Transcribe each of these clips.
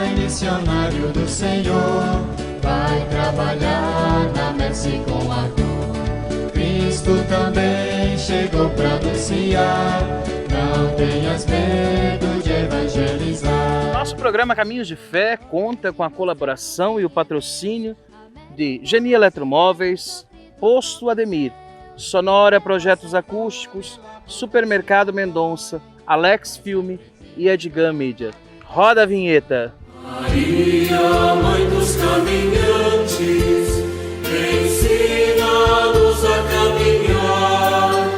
Pai missionário do Senhor, vai trabalhar na messe com ardor. Cristo também chegou para anunciar, não tenhas medo de evangelizar. Nosso programa Caminhos de Fé conta com a colaboração e o patrocínio de Geni Eletromóveis, Posto Ademir, Sonora Projetos Acústicos, Supermercado Mendonça, Alex Filme e Edgar Mídia. Roda a vinheta. Maria, mãe dos caminhantes, ensina-nos a caminhar.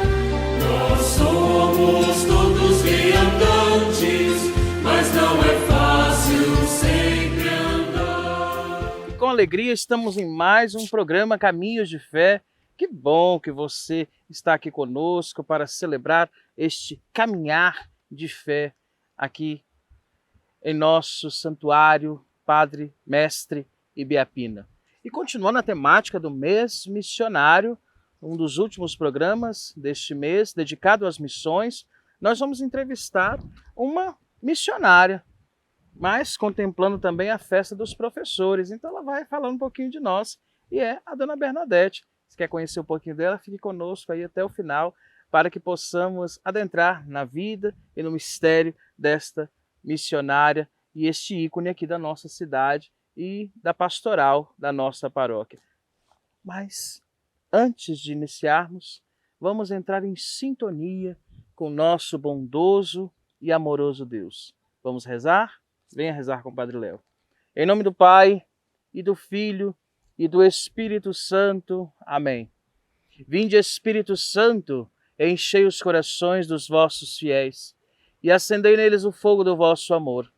Nós somos todos viandantes, mas não é fácil sempre andar. E com alegria estamos em mais um programa Caminhos de Fé. Que bom que você está aqui conosco para celebrar este caminhar de fé aqui em nosso santuário Padre Mestre Ibiapina. E continuando a temática do mês missionário, um dos últimos programas deste mês dedicado às missões, nós vamos entrevistar uma missionária, mas contemplando também a festa dos professores. Então ela vai falar um pouquinho de nós e é a Dona Bernadette. Se quer conhecer um pouquinho dela, fique conosco aí até o final para que possamos adentrar na vida e no mistério desta missionária e este ícone aqui da nossa cidade e da pastoral da nossa paróquia. Mas antes de iniciarmos, vamos entrar em sintonia com o nosso bondoso e amoroso Deus. Vamos rezar? Venha rezar com o Padre Léo. Em nome do Pai, e do Filho, e do Espírito Santo. Amém. Vinde, Espírito Santo, enchei os corações dos vossos fiéis e acendei neles o fogo do vosso amor.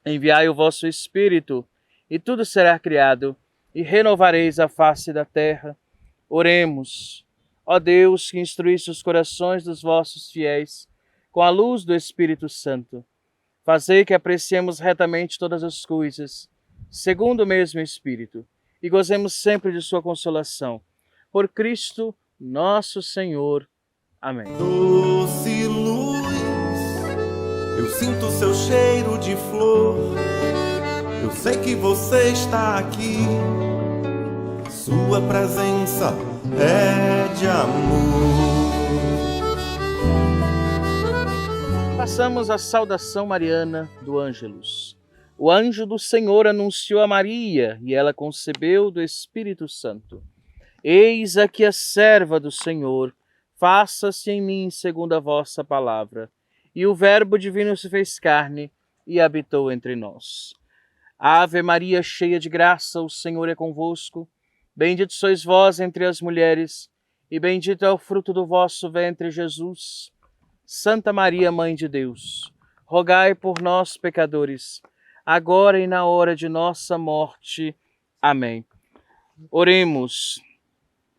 Enviai o vosso Espírito, e tudo será criado, e renovareis a face da terra. Oremos. Ó Deus, que instruísse os corações dos vossos fiéis com a luz do Espírito Santo, fazei que apreciemos retamente todas as coisas, segundo o mesmo Espírito, e gozemos sempre de sua consolação. Por Cristo nosso Senhor. Amém. Doce luz, eu sinto seu cheiro de flor. Eu sei que você está aqui. Sua presença é de amor. Passamos a saudação mariana do Ângelus. O anjo do Senhor anunciou a Maria, e ela concebeu do Espírito Santo. Eis aqui a serva do Senhor, faça-se em mim segundo a vossa palavra. E o Verbo divino se fez carne e habitou entre nós. Ave Maria, cheia de graça, o Senhor é convosco. Bendito sois vós entre as mulheres, e bendito é o fruto do vosso ventre, Jesus. Santa Maria, Mãe de Deus, rogai por nós, pecadores, agora e na hora de nossa morte. Amém. Oremos.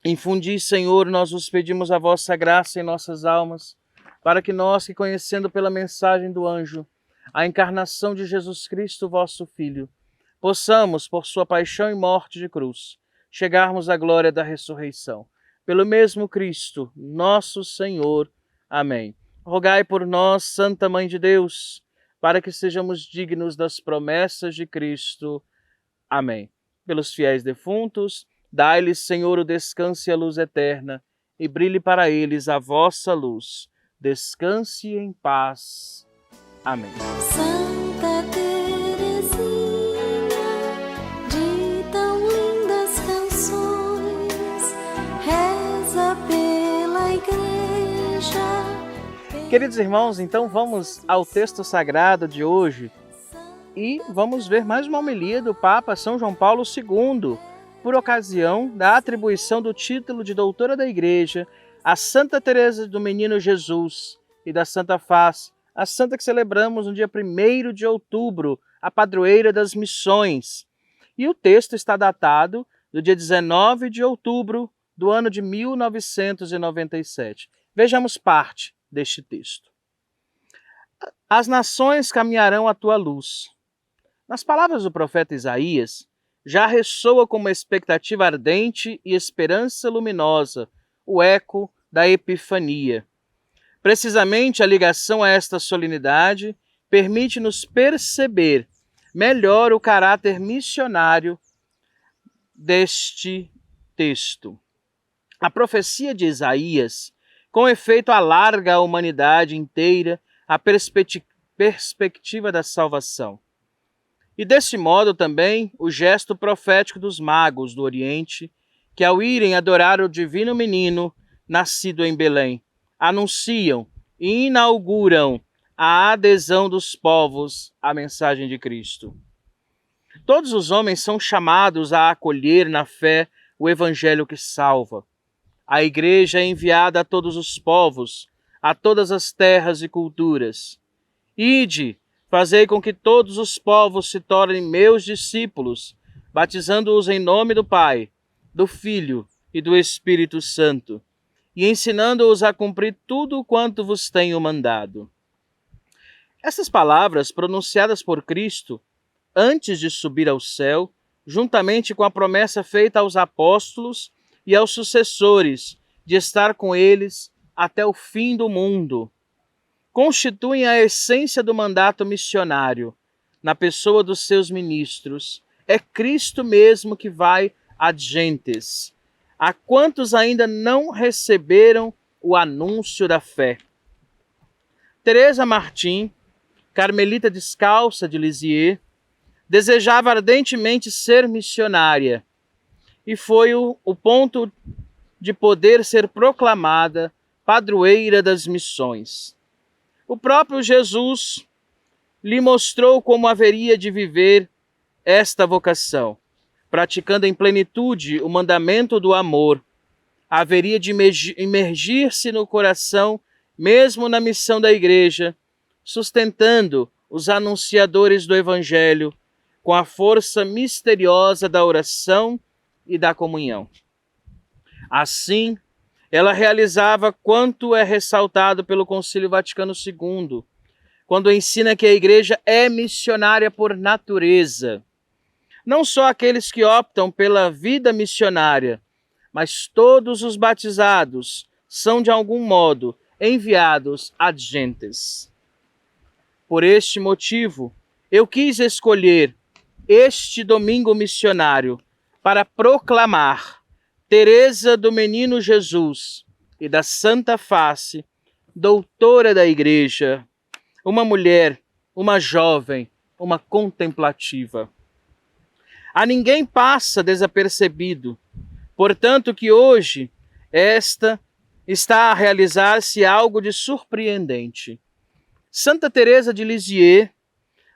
Infundi, Senhor, nós vos pedimos a vossa graça em nossas almas, para que nós, que conhecendo pela mensagem do anjo a encarnação de Jesus Cristo, vosso Filho, possamos, por sua paixão e morte de cruz, chegarmos à glória da ressurreição. Pelo mesmo Cristo, nosso Senhor. Amém. Rogai por nós, Santa Mãe de Deus, para que sejamos dignos das promessas de Cristo. Amém. Pelos fiéis defuntos, dai-lhes, Senhor, o descanso e a luz eterna, e brilhe para eles a vossa luz. Descanse em paz. Amém. Santa Teresinha, de tão lindas canções, reza pela igreja. Queridos irmãos, então vamos ao texto sagrado de hoje e vamos ver mais uma homilia do Papa São João Paulo II, por ocasião da atribuição do título de doutora da Igreja a Santa Teresa do Menino Jesus e da Santa Face, a santa que celebramos no dia 1º de outubro, a padroeira das missões. E o texto está datado do dia 19 de outubro do ano de 1997. Vejamos parte deste texto. As nações caminharão à tua luz. Nas palavras do profeta Isaías, já ressoa como expectativa ardente e esperança luminosa o eco da Epifania. Precisamente a ligação a esta solenidade permite-nos perceber melhor o caráter missionário deste texto. A profecia de Isaías, com efeito, alarga a humanidade inteira a perspectiva da salvação. E desse modo também o gesto profético dos magos do Oriente, que ao irem adorar o divino menino nascido em Belém, anunciam e inauguram a adesão dos povos à mensagem de Cristo. Todos os homens são chamados a acolher na fé o evangelho que salva. A igreja é enviada a todos os povos, a todas as terras e culturas. Ide, fazei com que todos os povos se tornem meus discípulos, batizando-os em nome do Pai, do Filho e do Espírito Santo, e ensinando-os a cumprir tudo quanto vos tenho mandado. Essas palavras, pronunciadas por Cristo antes de subir ao céu, juntamente com a promessa feita aos apóstolos e aos sucessores de estar com eles até o fim do mundo, constituem a essência do mandato missionário na pessoa dos seus ministros. É Cristo mesmo que vai ad gentes, a quantos ainda não receberam o anúncio da fé. Teresa Martim, carmelita descalça de Lisieux, desejava ardentemente ser missionária e foi o ponto de poder ser proclamada padroeira das missões. O próprio Jesus lhe mostrou como haveria de viver esta vocação, praticando em plenitude o mandamento do amor. Haveria de imergir-se no coração, mesmo na missão da igreja, sustentando os anunciadores do Evangelho com a força misteriosa da oração e da comunhão. Assim, ela realizava quanto é ressaltado pelo Concílio Vaticano II, quando ensina que a Igreja é missionária por natureza. Não só aqueles que optam pela vida missionária, mas todos os batizados são, de algum modo, enviados ad gentes. Por este motivo, eu quis escolher este domingo missionário para proclamar Teresa do Menino Jesus e da Santa Face, doutora da Igreja, uma mulher, uma jovem, uma contemplativa. A ninguém passa desapercebido, portanto que hoje esta está a realizar-se algo de surpreendente. Santa Teresa de Lisieux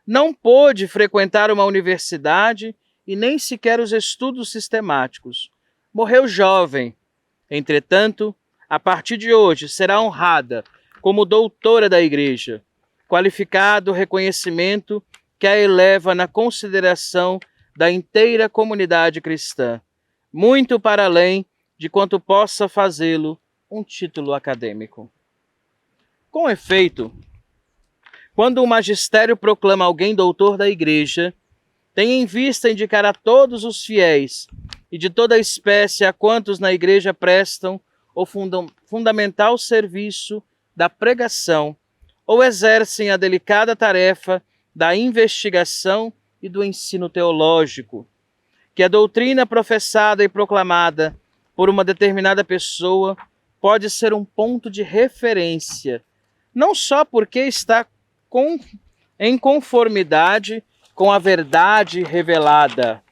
não pôde frequentar uma universidade e nem sequer os estudos sistemáticos. Morreu jovem. Entretanto, a partir de hoje será honrada como doutora da Igreja, qualificado reconhecimento que a eleva na consideração da inteira comunidade cristã, muito para além de quanto possa fazê-lo um título acadêmico. Com efeito, quando o magistério proclama alguém doutor da Igreja, tem em vista indicar a todos os fiéis e de toda espécie a quantos na Igreja prestam o fundamental serviço da pregação ou exercem a delicada tarefa da investigação e do ensino teológico, que a doutrina professada e proclamada por uma determinada pessoa pode ser um ponto de referência, não só porque está em conformidade com a verdade revelada,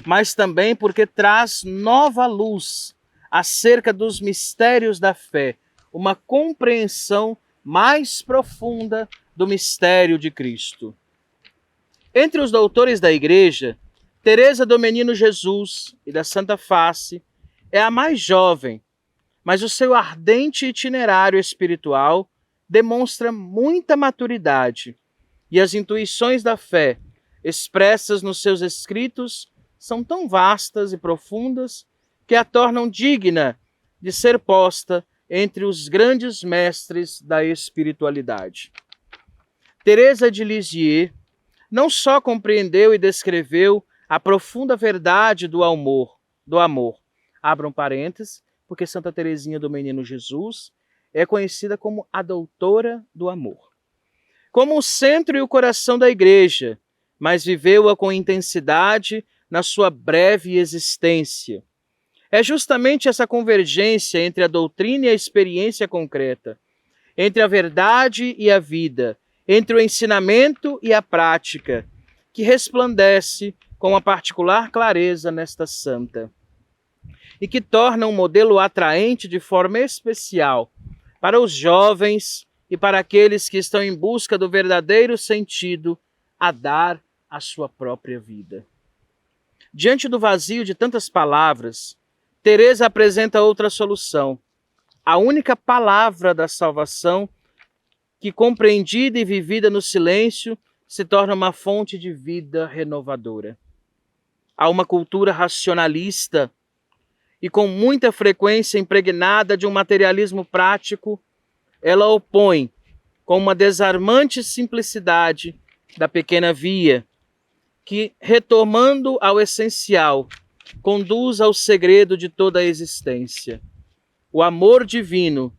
mas também porque traz nova luz acerca dos mistérios da fé, uma compreensão mais profunda do mistério de Cristo. Entre os doutores da Igreja, Teresa do Menino Jesus e da Santa Face é a mais jovem, mas o seu ardente itinerário espiritual demonstra muita maturidade e as intuições da fé expressas nos seus escritos são tão vastas e profundas que a tornam digna de ser posta entre os grandes mestres da espiritualidade. Teresa de Lisieux não só compreendeu e descreveu a profunda verdade do amor, abram parênteses, porque Santa Teresinha do Menino Jesus é conhecida como a doutora do amor. como o centro e o coração da Igreja, mas viveu-a com intensidade na sua breve existência. É justamente essa convergência entre a doutrina e a experiência concreta, entre a verdade e a vida, entre o ensinamento e a prática, que resplandece com uma particular clareza nesta santa, e que torna um modelo atraente de forma especial para os jovens e para aqueles que estão em busca do verdadeiro sentido a dar a sua própria vida. Diante do vazio de tantas palavras, Teresa apresenta outra solução, a única palavra da salvação que, compreendida e vivida no silêncio, se torna uma fonte de vida renovadora. Há uma cultura racionalista e com muita frequência impregnada de um materialismo prático, ela opõe com uma desarmante simplicidade da pequena via, que, retomando ao essencial, conduz ao segredo de toda a existência. O amor divino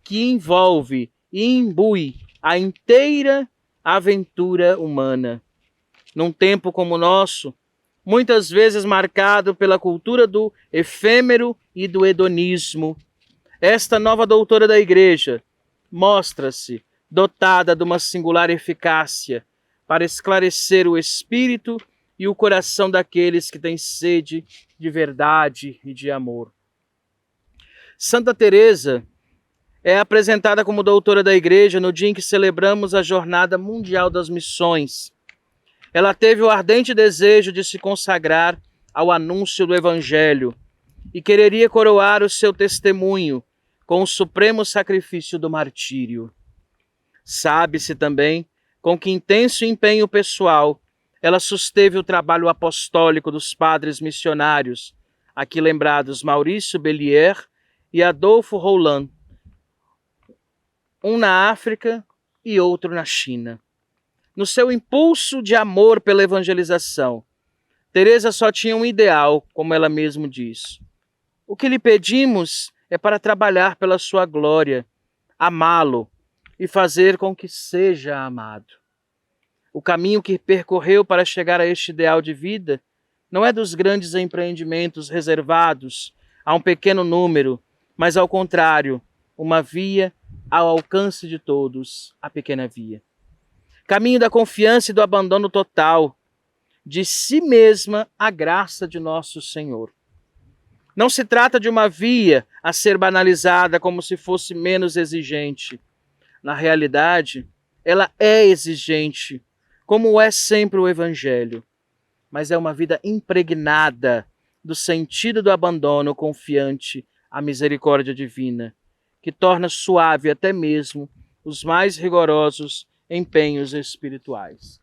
que envolve e imbui a inteira aventura humana. Num tempo como o nosso, muitas vezes marcado pela cultura do efêmero e do hedonismo, esta nova doutora da Igreja mostra-se dotada de uma singular eficácia para esclarecer o espírito e o coração daqueles que têm sede de verdade e de amor. Santa Teresa é apresentada como doutora da Igreja no dia em que celebramos a Jornada Mundial das Missões. Ela teve o ardente desejo de se consagrar ao anúncio do Evangelho e quereria coroar o seu testemunho com o supremo sacrifício do martírio. Sabe-se também com que intenso empenho pessoal ela susteve o trabalho apostólico dos padres missionários, aqui lembrados Maurício Bellier e Adolfo Roland, um na África e outro na China. No seu impulso de amor pela evangelização, Teresa só tinha um ideal, como ela mesma diz. O que lhe pedimos é para trabalhar pela sua glória, amá-lo e fazer com que seja amado. O caminho que percorreu para chegar a este ideal de vida não é dos grandes empreendimentos reservados a um pequeno número, mas ao contrário, uma via ao alcance de todos, a pequena via. Caminho da confiança e do abandono total de si mesma à graça de nosso Senhor. Não se trata de uma via a ser banalizada como se fosse menos exigente. Na realidade, ela é exigente, como é sempre o Evangelho, mas é uma vida impregnada do sentido do abandono confiante à misericórdia divina, que torna suave até mesmo os mais rigorosos empenhos espirituais.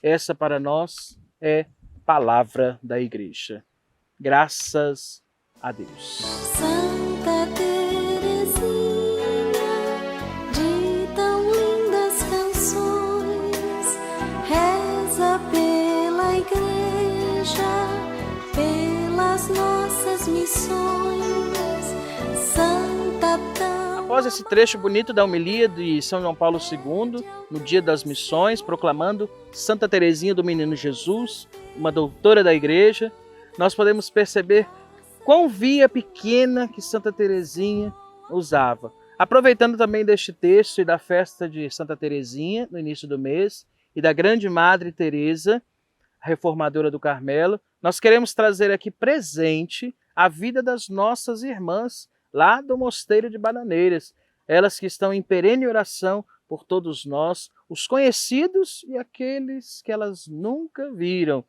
Essa para nós é palavra da Igreja. Graças a Deus. Santa Teresinha, de tão lindas canções, reza pela Igreja, pelas nossas missões. Santa tão... Após esse trecho bonito da homilia de São João Paulo II, no Dia das Missões, proclamando Santa Teresinha do Menino Jesus, uma doutora da Igreja, nós podemos perceber quão via pequena que Santa Teresinha usava. Aproveitando também deste texto e da festa de Santa Teresinha, no início do mês, e da grande Madre Teresa, a reformadora do Carmelo, nós queremos trazer aqui presente a vida das nossas irmãs lá do Mosteiro de Bananeiras, elas que estão em perene oração por todos nós, os conhecidos e aqueles que elas nunca viram.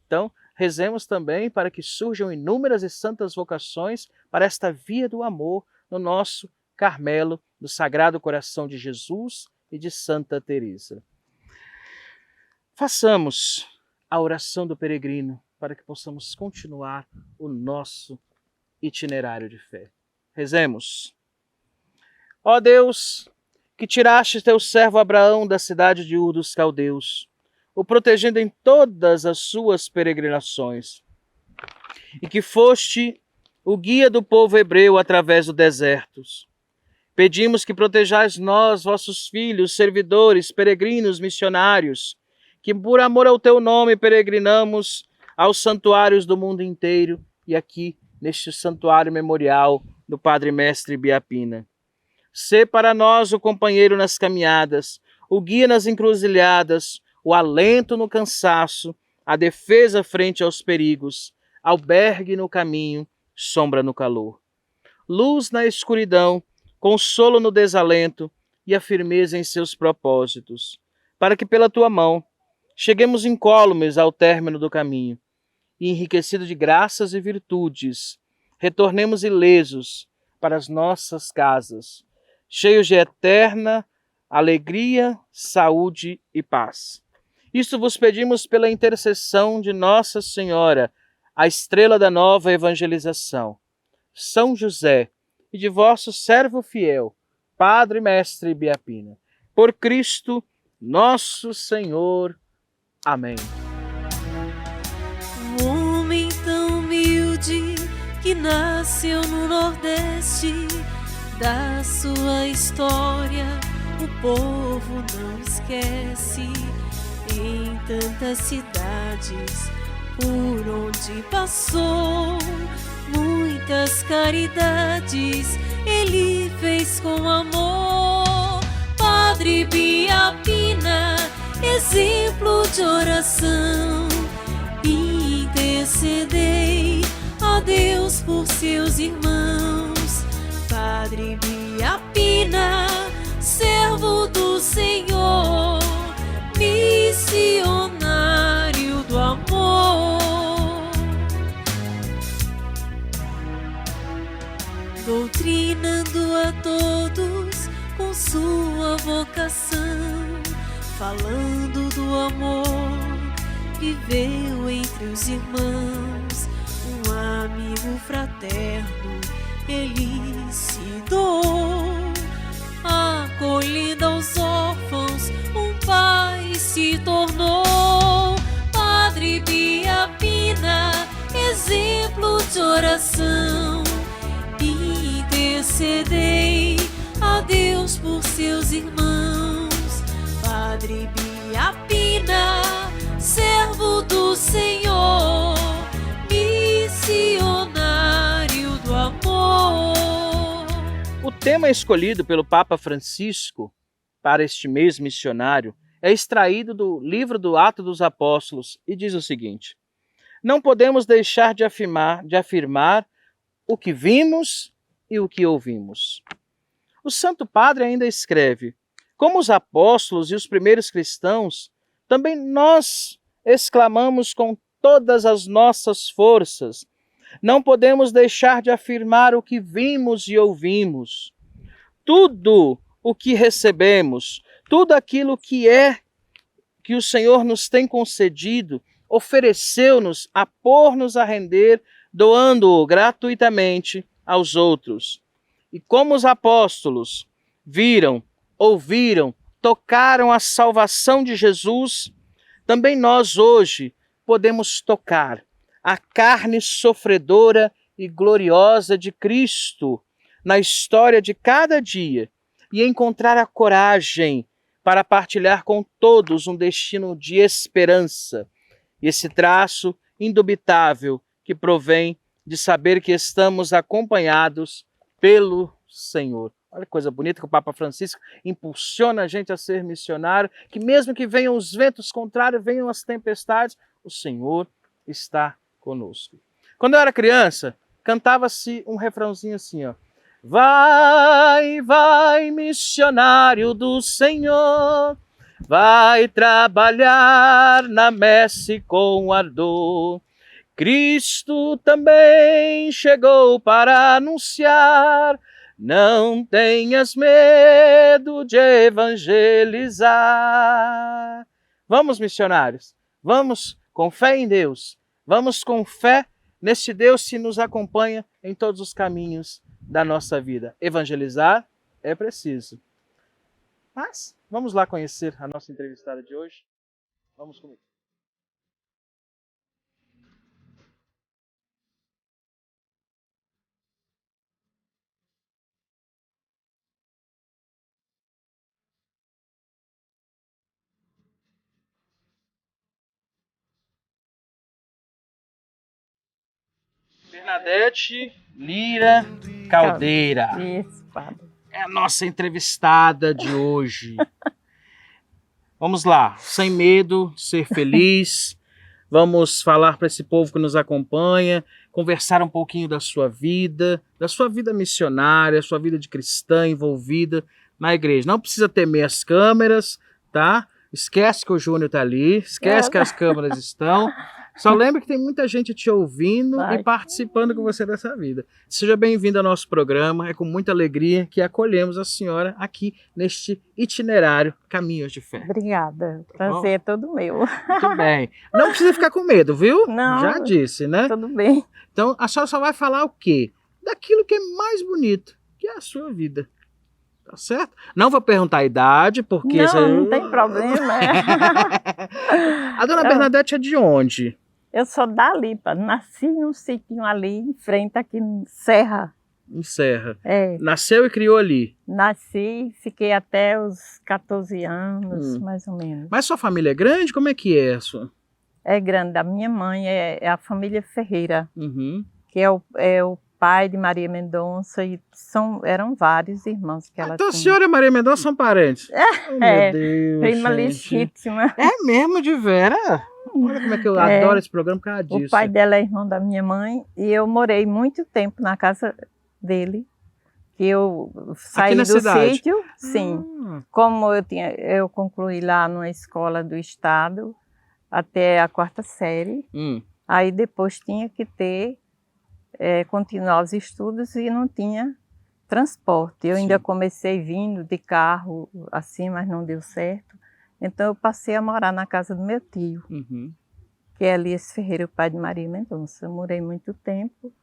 Então, rezemos também para que surjam inúmeras e santas vocações para esta via do amor no nosso Carmelo do Sagrado Coração de Jesus e de Santa Teresa. Façamos a oração do peregrino para que possamos continuar o nosso itinerário de fé. Rezemos. Ó Deus, que tiraste teu servo Abraão da cidade de Ur dos Caldeus, o protegendo em todas as suas peregrinações, e que foste o guia do povo hebreu através dos desertos. Pedimos que protejais nós, vossos filhos, servidores, peregrinos, missionários, que por amor ao teu nome peregrinamos aos santuários do mundo inteiro e aqui neste santuário memorial do Padre Mestre Biapina. Sê para nós o companheiro nas caminhadas, o guia nas encruzilhadas, o alento no cansaço, a defesa frente aos perigos, albergue no caminho, sombra no calor. Luz na escuridão, consolo no desalento e a firmeza em seus propósitos, para que pela tua mão cheguemos incólumes ao término do caminho e, enriquecido de graças e virtudes, retornemos ilesos para as nossas casas, cheios de eterna alegria, saúde e paz. Isso vos pedimos pela intercessão de Nossa Senhora, a estrela da nova evangelização, São José, e de vosso servo fiel, Padre Mestre Biapina. Por Cristo, nosso Senhor. Amém. Um homem tão humilde que nasceu no Nordeste, da sua história o povo não esquece. Em tantas cidades por onde passou, muitas caridades ele fez com amor. Padre Biapina, exemplo de oração, intercedei a Deus por seus irmãos. Padre Biapina, servo do Senhor, missionário do amor. Doutrinando a todos com sua vocação, falando do amor, viveu entre os irmãos. Um amigo fraterno ele se doou, acolhendo aos órfãos, um pai se tornou. Padre Biapina, exemplo de oração, intercedei a Deus por seus irmãos. Padre Biapina, servo do Senhor, missionário do amor. O tema escolhido pelo Papa Francisco para este mês missionário é extraído do livro do Atos dos Apóstolos e diz o seguinte: não podemos deixar de afirmar o que vimos e o que ouvimos. O Santo Padre ainda escreve: como os apóstolos e os primeiros cristãos, também nós exclamamos com todas as nossas forças: não podemos deixar de afirmar o que vimos e ouvimos. Tudo o que recebemos, tudo aquilo que o Senhor nos tem concedido, ofereceu-nos a pôr-nos a render, doando-o gratuitamente aos outros. E como os apóstolos viram, ouviram, tocaram a salvação de Jesus, também nós hoje podemos tocar a carne sofredora e gloriosa de Cristo na história de cada dia e encontrar a coragem para partilhar com todos um destino de esperança. Esse traço indubitável que provém de saber que estamos acompanhados pelo Senhor. Olha que coisa bonita que o Papa Francisco impulsiona a gente a ser missionário, que mesmo que venham os ventos contrários, venham as tempestades, o Senhor está conosco. Quando eu era criança, cantava-se um refrãozinho assim, ó: vai, vai, missionário do Senhor, vai trabalhar na messe com ardor. Cristo também chegou para anunciar, não tenhas medo de evangelizar. Vamos, missionários, vamos com fé em Deus, vamos com fé neste Deus que nos acompanha em todos os caminhos da nossa vida. Evangelizar é preciso. Mas vamos lá conhecer a nossa entrevistada de hoje. Vamos comigo. Bernadette Lira Caldeira Isso, padre. é a nossa entrevistada de hoje. Vamos lá, sem medo de ser feliz, vamos falar para esse povo que nos acompanha, conversar um pouquinho da sua vida missionária, sua vida de cristã envolvida na igreja. Não precisa temer as câmeras, tá? Esquece que o Júnior tá ali, esquece que as câmeras estão. Só lembre que tem muita gente te ouvindo e participando com você dessa vida. Seja bem-vindo ao nosso programa. É com muita alegria que acolhemos a senhora aqui neste itinerário Caminhos de Fé. Obrigada. Prazer é todo meu. Muito bem. Não precisa ficar com medo, viu? Não. Já disse, né? Tudo bem. Então, a senhora só vai falar o quê? Daquilo que é mais bonito, que é a sua vida. Tá certo? Não vou perguntar a idade, porque... Não tem problema. A dona Bernadette é de onde? Eu sou da Lipa. Nasci num sítio ali em frente, aqui em Serra. Em Serra. É. Nasceu e criou ali. Nasci, fiquei até os 14 anos, mais ou menos. Mas sua família é grande? Como é que é a sua? É grande. A minha mãe é a família Ferreira, Uhum. que é o pai de Maria Mendonça, e eram vários irmãos que ela Então a tinha. senhora e Maria Mendonça são parentes? Oh, meu Deus, Prima gente. legítima. É mesmo, de vera? Olha como é que eu adoro esse programa por causa disso. O pai dela é irmão da minha mãe, e eu morei muito tempo na casa dele, que eu saí na do cidade? sítio, sim. Como eu concluí lá numa escola do estado até a 4ª série, aí depois tinha que continuar os estudos e não tinha transporte. Eu ainda comecei vindo de carro assim, mas não deu certo. Então eu passei a morar na casa do meu tio, que é Elias Ferreira, o pai de Maria Mendonça. Eu morei muito tempo.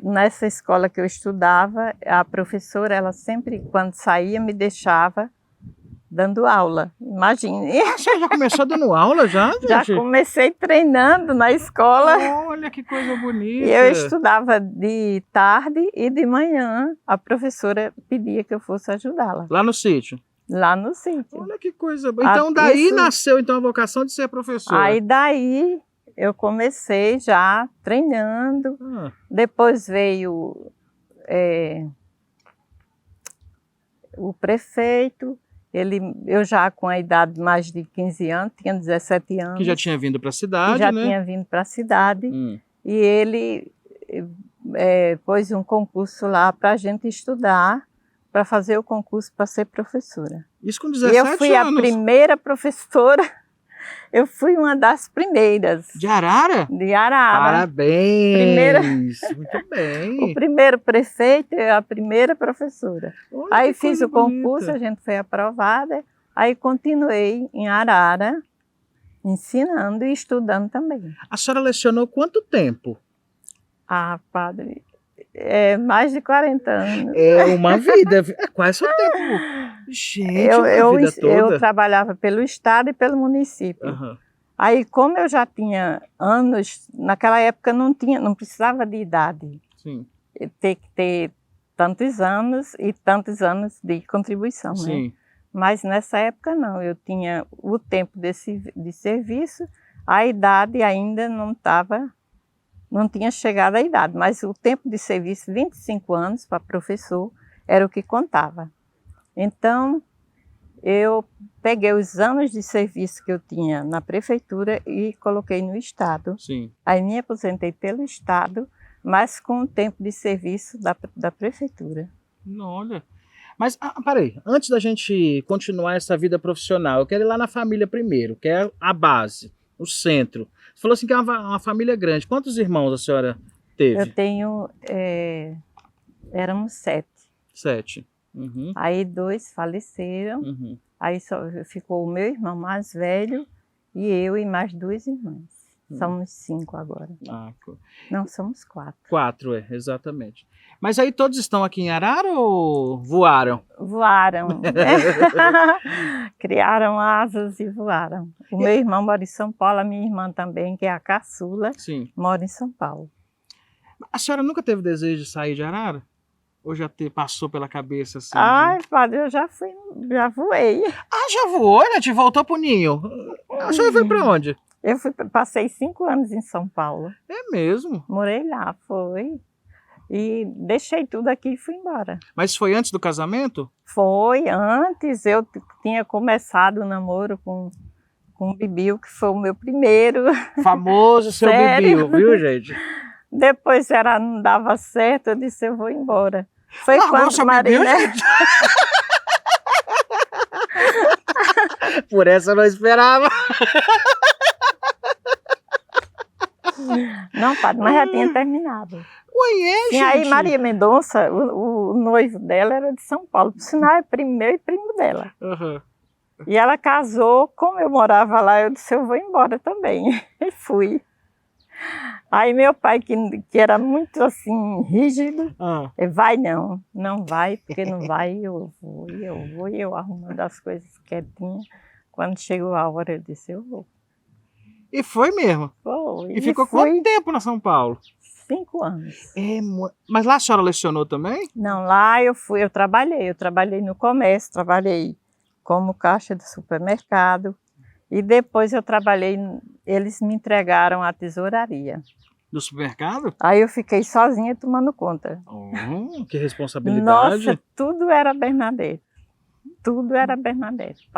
Nessa escola que eu estudava, a professora, ela sempre, quando saía, me deixava dando aula. Imagine. Você já começou dando aula já, gente? Já comecei treinando na escola. Olha que coisa bonita. E eu estudava de tarde e de manhã. A professora pedia que eu fosse ajudá-la. Lá no sítio? Lá no sítio. Olha que coisa boa. Então daí nasceu então a vocação de ser professora. Aí daí eu comecei já treinando. Depois veio o prefeito. Eu já com a idade de mais de 15 anos, tinha 17 anos. Que já tinha vindo para a cidade, já né? tinha vindo para a cidade. E ele pôs um concurso lá para a gente estudar, para fazer o concurso para ser professora. Isso com 17 anos? E eu fui a primeira professora, eu fui uma das primeiras. De Arara? De Arara. Parabéns! Muito bem. O primeiro prefeito e a primeira professora. Olha, aí que fiz coisa o concurso, bonita. a gente foi aprovada, aí continuei em Arara, ensinando e estudando também. A senhora lecionou quanto tempo? Ah, padre, mais de 40 anos. É uma vida, é quase o tempo. Gente, uma vida toda. Eu trabalhava pelo estado e pelo município. Aí, como eu já tinha anos, naquela época não precisava de idade. Sim. Ter que ter tantos anos e tantos anos de contribuição, Sim. né? Mas nessa época não, eu tinha o tempo de serviço, a idade ainda não tinha chegado à idade, mas o tempo de serviço, 25 anos para professor, era o que contava. Então, eu peguei os anos de serviço que eu tinha na prefeitura e coloquei no estado. Sim. Aí me aposentei pelo estado, mas com o tempo de serviço da prefeitura. Não, olha. Mas, peraí, antes da gente continuar essa vida profissional, eu quero ir lá na família primeiro, que é a base, o centro. Você falou assim que é uma família grande. Quantos irmãos a senhora teve? Eu tenho, éramos 7. 7. Aí 2 faleceram, aí só ficou o meu irmão mais velho e eu e mais 2 irmãs. Somos 5 agora. Não, somos 4. 4, exatamente. Mas aí todos estão aqui em Arara ou voaram? Voaram. Criaram asas e voaram. O meu irmão mora em São Paulo, a minha irmã também, que é a caçula, mora em São Paulo. A senhora nunca teve desejo de sair de Arara? Ou já passou pela cabeça assim? Ai, padre, eu já voei. Ah, já voou? Já te voltou pro ninho? A senhora foi pra onde? Passei 5 anos em São Paulo. É mesmo? Morei lá, foi. E deixei tudo aqui e fui embora. Mas foi antes do casamento? Foi antes, eu tinha começado o namoro com o Bibiu, que foi o meu primeiro. Famoso seu Sério? Bibiu, viu, gente? Depois não dava certo, eu disse, eu vou embora. Foi Largou quando seu Maria, Bibiu, gente? Por essa eu não esperava. Não, padre, mas já tinha terminado. Ué, Sim, aí Maria Mendonça, o noivo dela era de São Paulo, por sinal é meu e primo dela. Uhum. E ela casou, como eu morava lá, eu disse, eu vou embora também. E fui. Aí meu pai, que era muito assim, rígido, vai não vai, porque não vai, eu vou, e eu arrumando as coisas quietinha. Quando chegou a hora, eu disse, eu vou. E foi mesmo? Foi. E ficou quanto tempo na São Paulo? 5 anos. Mas lá a senhora lecionou também? Não, lá eu trabalhei no comércio, trabalhei como caixa de supermercado e depois eu trabalhei, eles me entregaram a tesouraria. Do supermercado? Aí eu fiquei sozinha tomando conta. Que responsabilidade. Nossa, tudo era Bernadette. Tudo era Bernadette.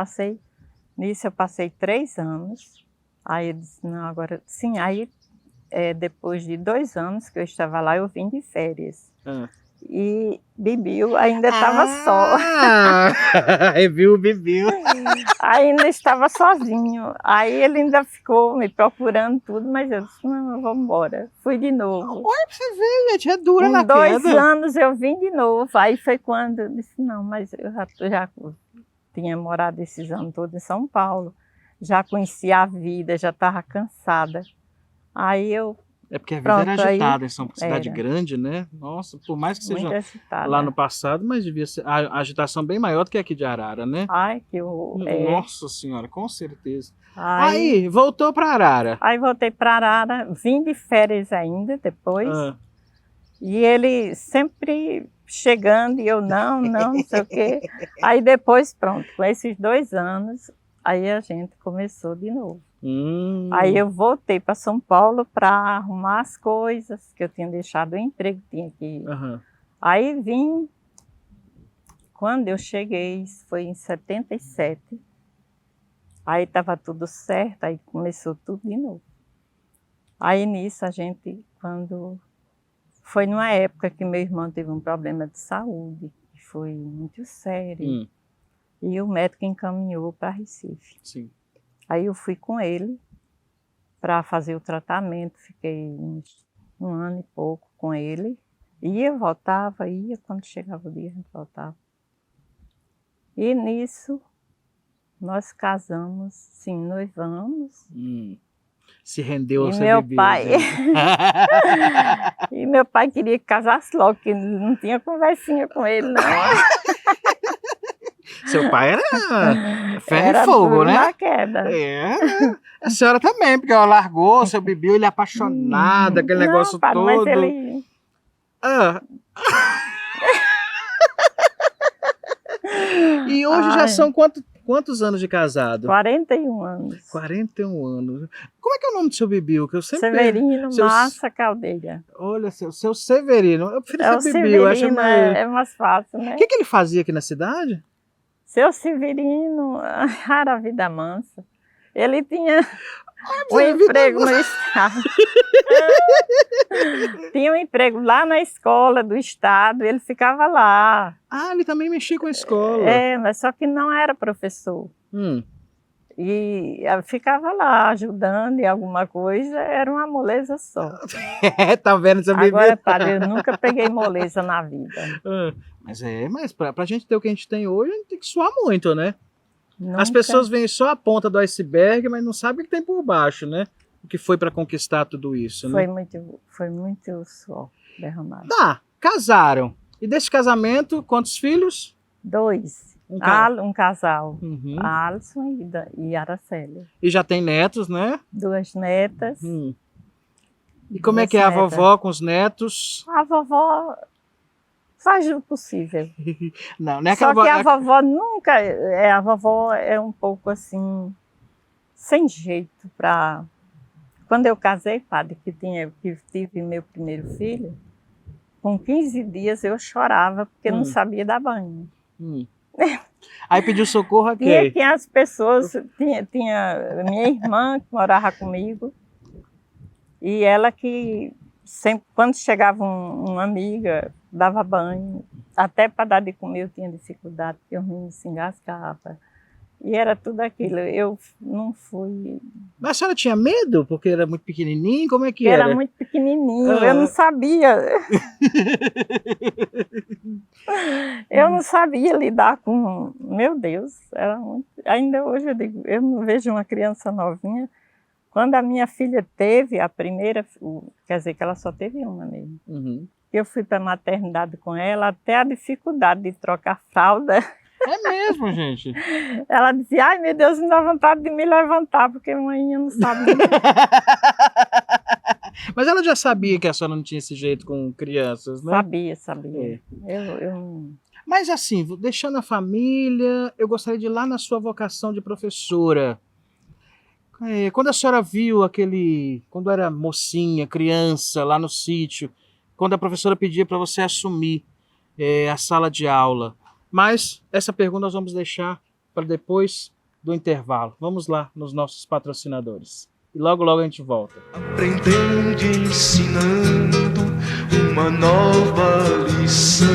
Nisso eu passei 3 anos. Aí eu disse, não, agora... Sim, aí depois de 2 anos que eu estava lá, eu vim de férias. E Bibiu ainda estava só. Viu o Bibiu. Ainda estava sozinho. Aí ele ainda ficou me procurando tudo, mas eu disse, não, vamos embora. Fui de novo. Olha pra você ver, gente, é dura na Com 2 queda. anos eu vim de novo. Aí foi quando eu disse, não, mas eu já tinha morado esses anos todos em São Paulo. Já conhecia a vida, já estava cansada. Aí eu... É porque a vida era agitada em São Paulo, cidade era grande, né? Nossa, por mais que seja muito agitada. lá no passado, mas devia ser a agitação bem maior do que aqui de Arara, né? Ai, que horror. Nossa senhora, com certeza. Aí Aí, voltou para Arara. Aí voltei para Arara, vim de férias ainda depois. E ele sempre chegando e eu não sei o quê. Aí depois, pronto, com esses 2 anos, aí a gente começou de novo. Aí eu voltei para São Paulo para arrumar as coisas, que eu tinha deixado o emprego, tinha que... Aí vim, quando eu cheguei, foi em 77, aí estava tudo certo, aí começou tudo de novo. Aí nisso a gente, quando... Foi numa época que meu irmão teve um problema de saúde, que foi muito sério, e o médico encaminhou para Recife. Sim. Aí eu fui com ele para fazer o tratamento, fiquei uns 1 ano e pouco com ele. Ia, voltava, quando chegava o dia a gente voltava. E nisso nós casamos, sim, noivamos. Se rendeu ao E seu meu bebê. pai... E meu pai queria que casasse logo, que não tinha conversinha com ele, não. Seu pai era ferro Era e fogo, duro né? na queda. A senhora também, porque ela largou seu Bibiu, ele é apaixonado, aquele negócio padre, todo. Mas ele... E hoje já são quantos anos de casado? 41 anos. 41 anos. Como é que é o nome do seu Bibiu? Que eu sempre... Severino Massa Caldeira. Olha, seu Severino. Eu prefiro O ser Bibiu, acho Severino mais... é mais fácil, né? O que ele fazia aqui na cidade? Seu Severino, era a vida mansa. Ele tinha um emprego no estado. Tinha um emprego lá na escola do estado, ele ficava lá. Ele também mexia com a escola. Mas só que não era professor. E ficava lá ajudando em alguma coisa, era uma moleza só. Tá vendo seu Bibiu? Agora, padre, eu nunca peguei moleza na vida. Mas pra gente ter o que a gente tem hoje, a gente tem que suar muito, né? Nunca. As pessoas veem só a ponta do iceberg, mas não sabem o que tem por baixo, né? O que foi para conquistar tudo isso, né? Foi muito suor derramado. Casaram. E desse casamento, quantos filhos? 2. Um casal. Alisson e Araceli. E já tem netos, né? 2 netas. E como é que é a vovó com os netos? A vovó faz o possível. Não é Só aquela que a vovó nunca... A vovó é um pouco assim... Sem jeito para quando eu casei, padre, que tive meu primeiro filho, com 15 dias eu chorava porque não sabia dar banho. Aí pediu socorro a quem? Tinha as pessoas, tinha minha irmã que morava comigo, e ela que sempre, quando chegava uma amiga, dava banho, até para dar de comer eu tinha dificuldade, porque os meninos se engasgavam. E era tudo aquilo. Eu não fui. Mas a senhora tinha medo? Porque era muito pequenininho? Como é que era? Era muito pequenininho, eu não sabia. Eu não sabia lidar com. Meu Deus, era muito. Ainda hoje eu digo, eu não vejo uma criança novinha. Quando a minha filha teve a primeira, quer dizer que ela só teve uma mesmo. Eu fui para a maternidade com ela, até a dificuldade de trocar fralda. É mesmo, gente? Ela dizia, ai meu Deus, me dá vontade de me levantar, porque a mãe não sabia. Mas ela já sabia que a senhora não tinha esse jeito com crianças, né? Sabia. Mas assim, deixando a família, eu gostaria de ir lá na sua vocação de professora. Quando a senhora viu quando era mocinha, criança, lá no sítio, quando a professora pedia para você assumir a sala de aula. Mas essa pergunta nós vamos deixar para depois do intervalo. Vamos lá nos nossos patrocinadores. E logo, logo a gente volta. Aprendendo e ensinando uma nova lição.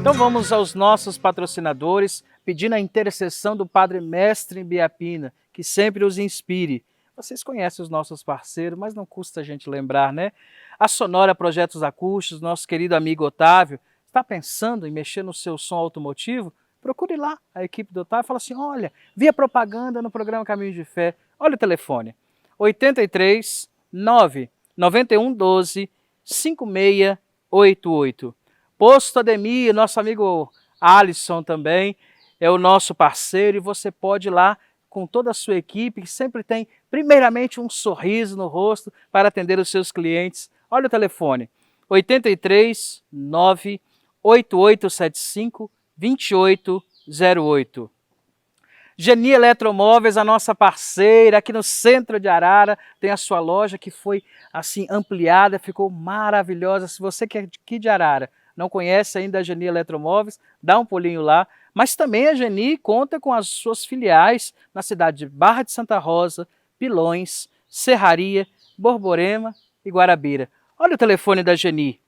Então vamos aos nossos patrocinadores, pedindo a intercessão do Padre Mestre Biapina, que sempre os inspire. Vocês conhecem os nossos parceiros, mas não custa a gente lembrar, né? A Sonora Projetos Acústicos, nosso querido amigo Otávio, está pensando em mexer no seu som automotivo? Procure lá a equipe do Otávio e fala assim, olha, vi a propaganda no programa Caminhos de Fé. Olha o telefone, 83 9 91 12 5688. Posto Ademir, nosso amigo Alisson também é o nosso parceiro e você pode ir lá com toda a sua equipe, que sempre tem primeiramente um sorriso no rosto para atender os seus clientes. Olha o telefone, 83 9 8875 2808. Geni Eletromóveis, a nossa parceira aqui no centro de Arara, tem a sua loja que foi assim ampliada, ficou maravilhosa. Se você que é aqui de Arara não conhece ainda a Geni Eletromóveis, dá um pulinho lá. Mas também a Geni conta com as suas filiais na cidade de Barra de Santa Rosa, Pilões, Serraria, Borborema e Guarabira. Olha o telefone da Geni,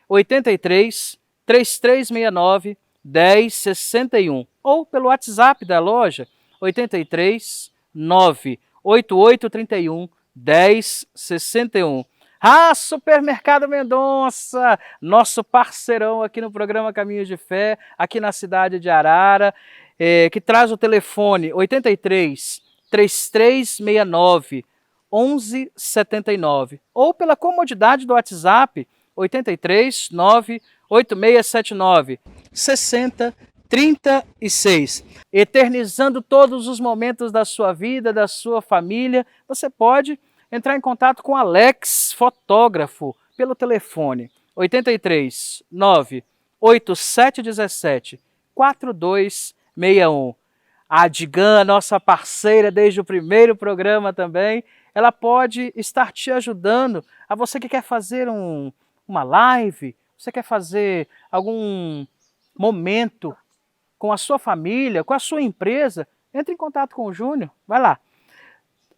83 3369 1061 ou pelo WhatsApp da loja 83 98831 1061. Supermercado Mendonça, nosso parceirão aqui no programa Caminhos de Fé, aqui na cidade de Arara, que traz o telefone 83 3369 1179 ou pela comodidade do WhatsApp 83 98679 6036. Eternizando todos os momentos da sua vida, da sua família, você pode entrar em contato com Alex, fotógrafo, pelo telefone 83 98717 4261. A Digan, nossa parceira desde o primeiro programa também, ela pode estar te ajudando a você que quer fazer uma live, você quer fazer algum momento com a sua família, com a sua empresa, entre em contato com o Júnior, vai lá,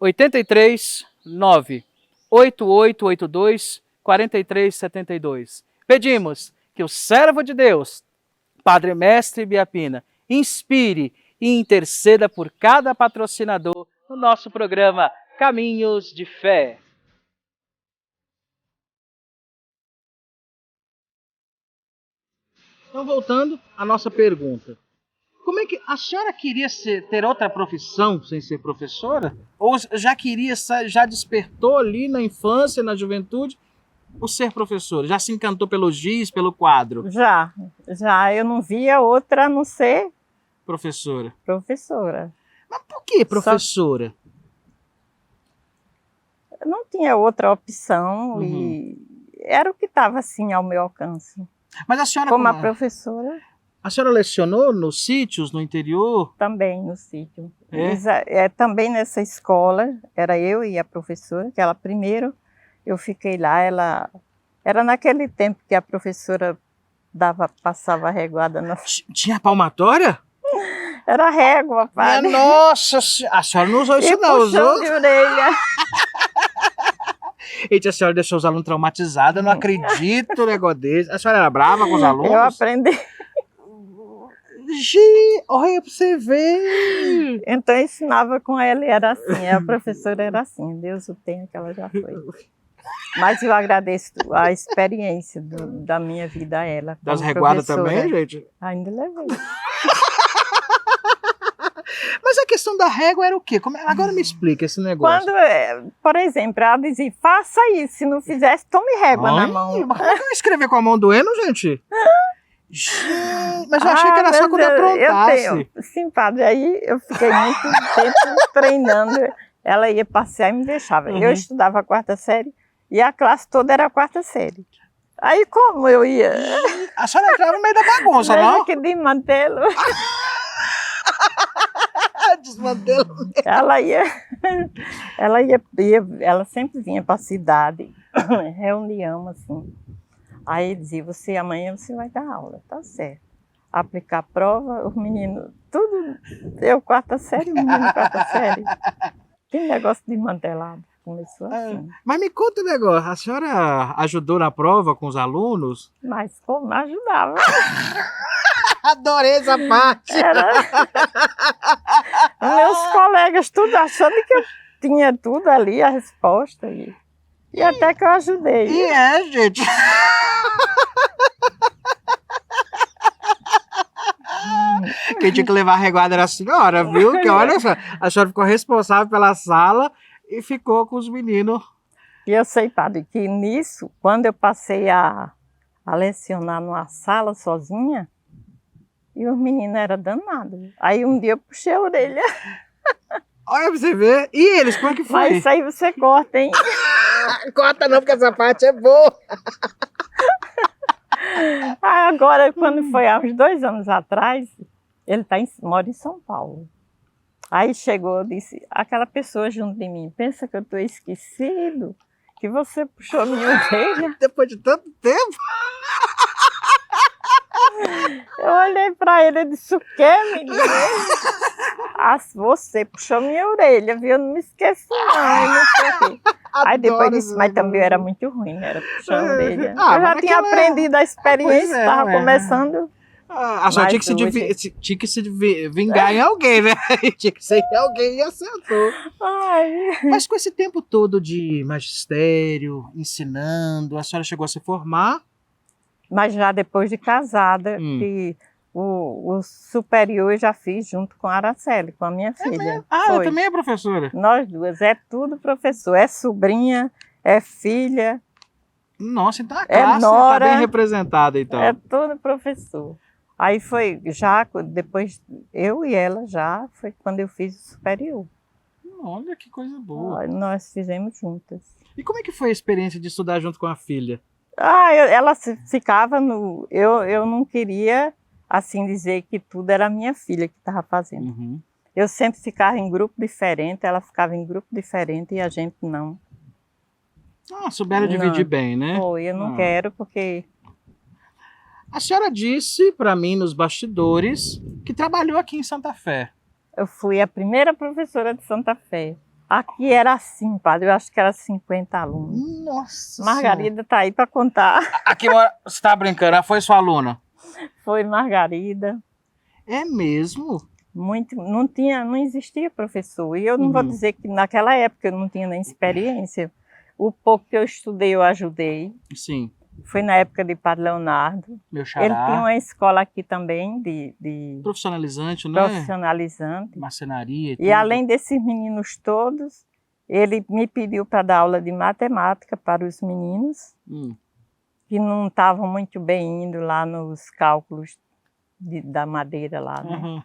83 98882 4372. Pedimos que o servo de Deus, Padre Mestre Biapina, inspire e interceda por cada patrocinador no nosso programa Caminhos de Fé. Então, voltando à nossa pergunta. Como é que a senhora queria ter outra profissão sem ser professora? Ou já despertou ali na infância, na juventude, o ser professora? Já se encantou pelo giz, pelo quadro? Já. Eu não via outra a não ser professora. Mas por que professora? Não tinha outra opção e era o que estava assim ao meu alcance. Mas a senhora como a professora... A senhora lecionou nos sítios, no interior? Também no sítio. É? Também nessa escola, era eu e a professora, que ela primeiro, eu fiquei lá, era naquele tempo que a professora passava reguada na... Tinha palmatória? Era régua, padre. Nossa, a senhora não usou isso E não, puxão usou? de orelha. Eita, a senhora deixou os alunos traumatizados, eu não acredito no negócio desse. A senhora era brava com os alunos? Eu aprendi. Olha pra você ver. Então eu ensinava com ela e era assim, a professora era assim, Deus o tenha que ela já foi. Mas eu agradeço a experiência da minha vida a ela. Das como reguadas professora. também, gente? Ainda levei. Mas a questão da régua era o quê? Agora me explica esse negócio. Quando, por exemplo, ela dizia, faça isso, se não fizesse, tome régua na mão. Mas como é que eu ia escrever com a mão doendo, gente? Gente, mas eu achei que era só mas quando aprontasse. Sim, padre, aí eu fiquei muito tempo treinando. Ela ia passear e me deixava. Eu estudava a 4ª série e a classe toda era a 4ª série. Aí como eu ia... A senhora entrava no meio da bagunça, não? que desmantelo. Desmantelo. Ela sempre vinha para a cidade, reunião assim. Aí dizia, amanhã você vai dar aula, tá certo. Aplicar a prova, os meninos, tudo, eu 4ª série, o menino 4ª série. Que negócio desmantelado, começou assim. Mas me conta um negócio, a senhora ajudou na prova com os alunos? Mas como ajudava? Adorei essa parte. Meus colegas tudo achando que eu tinha tudo ali, a resposta. E até que eu ajudei. E gente. Quem tinha que levar a reguada era a senhora, viu? Que olha só, a senhora ficou responsável pela sala e ficou com os meninos. E eu sei, padre, que nisso, quando eu passei a lecionar numa sala sozinha, e os meninos eram danados. Aí um dia eu puxei a orelha. Olha pra você ver. E eles, como é que foi? Mas isso aí você corta, hein? Corta não, porque essa parte é boa. Agora, quando foi há uns 2 anos atrás, ele mora em São Paulo. Aí chegou, disse, aquela pessoa junto de mim, pensa que eu estou esquecido, que você puxou minha orelha. Depois de tanto tempo. Eu olhei para ele e disse, o quê, menina? Você puxou minha orelha, viu? Eu não me esqueço não, não sei o quê. Aí depois disse, mas também eu era muito ruim, era puxar a orelha. Eu já tinha aprendido a experiência, estava começando. A senhora tinha que se vingar em alguém, né? Tinha que ser em alguém e acertou. Mas com esse tempo todo de magistério, ensinando, a senhora chegou a se formar? Mas já depois de casada, que o superior eu já fiz junto com a Araceli, com a minha filha. Ela também é professora? Nós duas, é tudo professor, é sobrinha, é filha. Nossa, então a classe está bem representada, então. É tudo professor. Aí foi, já depois, eu e ela já, foi quando eu fiz o superior. Olha que coisa boa. Nós fizemos juntas. E como é que foi a experiência de estudar junto com a filha? Ela ficava no... Eu não queria, assim, dizer que tudo era minha filha que estava fazendo. Eu sempre ficava em grupo diferente, ela ficava em grupo diferente e a gente não. Souberam dividir bem, né? Foi, eu não quero porque... A senhora disse para mim nos bastidores que trabalhou aqui em Santa Fé. Eu fui a primeira professora de Santa Fé. Aqui era assim, padre, eu acho que era 50 alunos. Nossa! Margarida está aí para contar. Aqui, você está brincando, foi sua aluna? Foi Margarida. É mesmo? Não existia professor. E eu não vou dizer que naquela época eu não tinha nem experiência. O pouco que eu estudei, eu ajudei. Sim. Foi na época de Padre Leonardo. Meu xará. Ele tinha uma escola aqui também de profissionalizante, né? Profissionalizante. Marcenaria e tudo. E além desses meninos todos, ele me pediu para dar aula de matemática para os meninos que não estavam muito bem indo lá nos cálculos da madeira lá, né?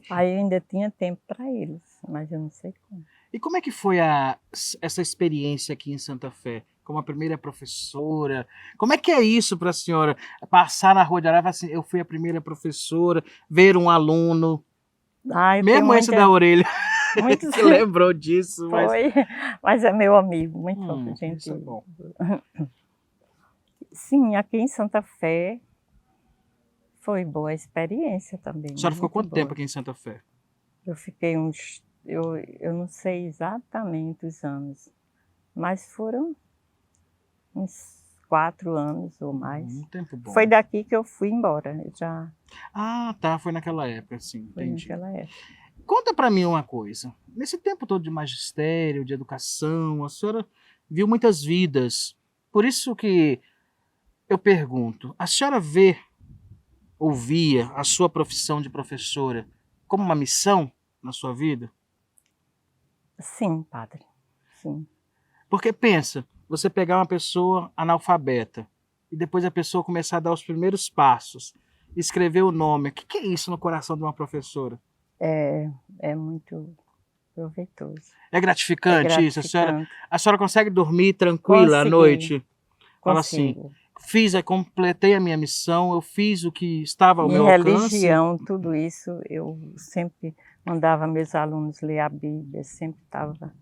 Aí eu ainda tinha tempo para eles, mas eu não sei como. E como é que foi essa experiência aqui em Santa Fé? como a primeira professora. Como é que é isso para a senhora? Passar na rua de Arara e falar assim, eu fui a primeira professora, ver um aluno, Ah, eu mesmo tenho esse da orelha, muitos... que lembrou disso. Mas... Foi, mas é meu amigo, muito gente. Isso é bom. Sim, aqui em Santa Fé foi boa experiência também. A senhora ficou muito quanto boa. tempo aqui em Santa Fé? Eu fiquei eu não sei exatamente os anos, mas foram uns 4 anos ou mais. Um tempo bom. Foi daqui que eu fui embora, eu já Ah, tá, foi naquela época, sim, foi entendi. naquela época. Conta para mim uma coisa. Nesse tempo todo de magistério, de educação, a senhora viu muitas vidas. Por isso que eu pergunto, a senhora via a sua profissão de professora como uma missão na sua vida? Sim, padre, sim. Porque pensa, você pegar uma pessoa analfabeta e depois a pessoa começar a dar os primeiros passos, escrever o nome. O que é isso no coração de uma professora? É muito proveitoso. É gratificante isso? gratificante. A senhora consegue dormir tranquila à Consegui. noite? Fala assim, Consigo. completei a minha missão, eu fiz o que estava ao Minha meu alcance. religião, tudo isso, eu sempre mandava meus alunos ler a Bíblia, sempre estava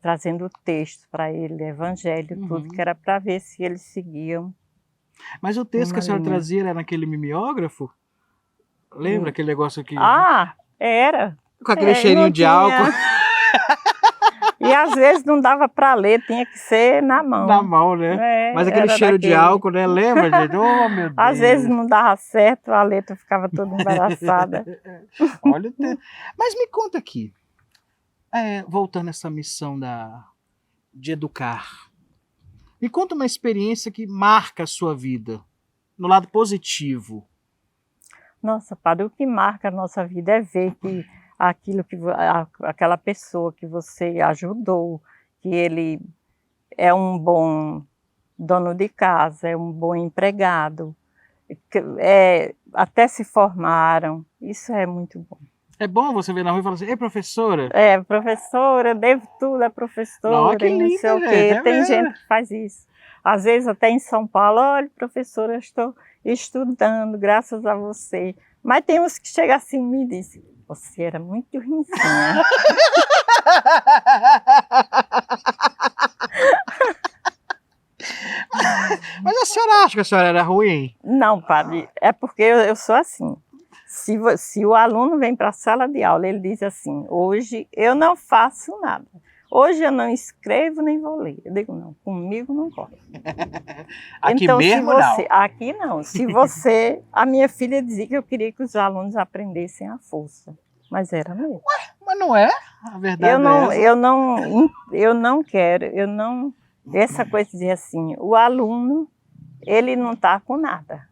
trazendo o texto para ele, evangelho, tudo, que era para ver se eles seguiam. Mas o texto que a senhora linha. trazia era naquele mimeógrafo? Lembra aquele negócio aqui? Ah, era. Com aquele não cheirinho de tinha. álcool E às vezes não dava para ler, tinha que ser na mão. na mão, né? Mas aquele era cheiro de daquele. álcool, né? Lembra, gente? Oh, meu Deus. Às vezes não dava certo, a letra ficava toda embaraçada. Olha, mas me conta aqui, voltando a essa missão de educar, me conta uma experiência que marca a sua vida, no lado positivo. Nossa, padre, o que marca a nossa vida é ver que aquela pessoa que você ajudou, que ele é um bom dono de casa, é um bom empregado, até se formaram, isso é muito bom. É bom você ver na rua e falar assim, ei, professora. Professora, devo tudo à professora, Não, que não lindo, sei o gente, quê. é Tem mesmo. gente que faz isso. Às vezes até em São Paulo, olha, professora, eu estou estudando, graças a você. Mas tem uns que chegam assim e me dizem, você era muito ruinzinha. Mas a senhora acha que a senhora era ruim? Não, padre, é porque eu sou assim. Se o aluno vem para a sala de aula, ele diz assim, hoje eu não faço nada. Hoje eu não escrevo nem vou ler. Eu digo, não, comigo não corre. Aqui então, mesmo não? Aqui não. Se você... A minha filha dizia que eu queria que os alunos aprendessem à força. Mas era mesmo. Mas não é? A verdade é essa. Eu não quero, essa coisa de dizer assim, o aluno, ele não está com nada.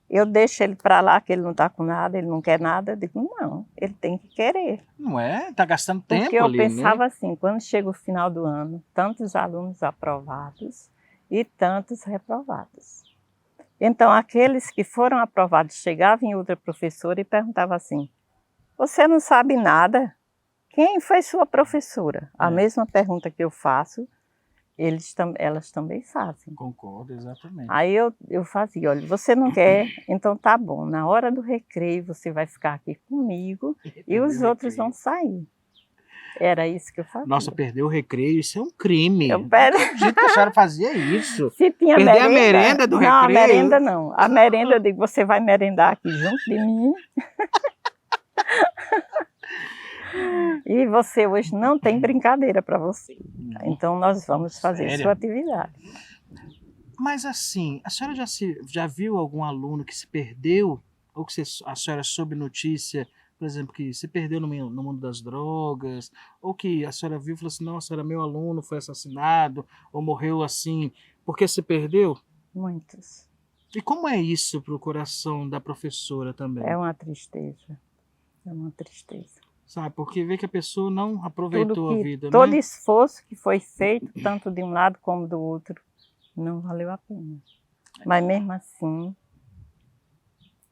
Eu deixo ele para lá, que ele não está com nada, ele não quer nada. Eu digo, não, ele tem que querer. Não é? Está gastando tempo Porque eu ali, pensava né? assim, quando chega o final do ano, tantos alunos aprovados e tantos reprovados. Então, aqueles que foram aprovados chegavam em outra professora e perguntavam assim, você não sabe nada? Quem foi sua professora? A mesma pergunta que eu faço, elas também fazem. Concordo, exatamente. Aí eu fazia, olha, você não quer? Então tá bom, na hora do recreio você vai ficar aqui comigo e os outros vão sair. Era isso que eu fazia. Nossa, perder o recreio, isso é um crime. Eu perdi. Não acredito que a senhora fazia isso. Se tinha Perder merenda, a merenda do não, a recreio? merenda não. A merenda eu digo, você vai merendar aqui junto de mim. E você hoje não tem brincadeira para você. Então nós vamos fazer Sério? sua atividade. Mas assim, a senhora já viu algum aluno que se perdeu? Ou que a senhora soube notícia, por exemplo, que se perdeu no mundo das drogas? Ou que a senhora viu e falou assim, nossa, era meu aluno, foi assassinado, ou morreu assim, porque se perdeu? Muitos. E como é isso para o coração da professora também? É uma tristeza. É uma tristeza. Sabe, porque vê que a pessoa não aproveitou a vida, todo né? esforço que foi feito, tanto de um lado como do outro, não valeu a pena. Mas mesmo assim,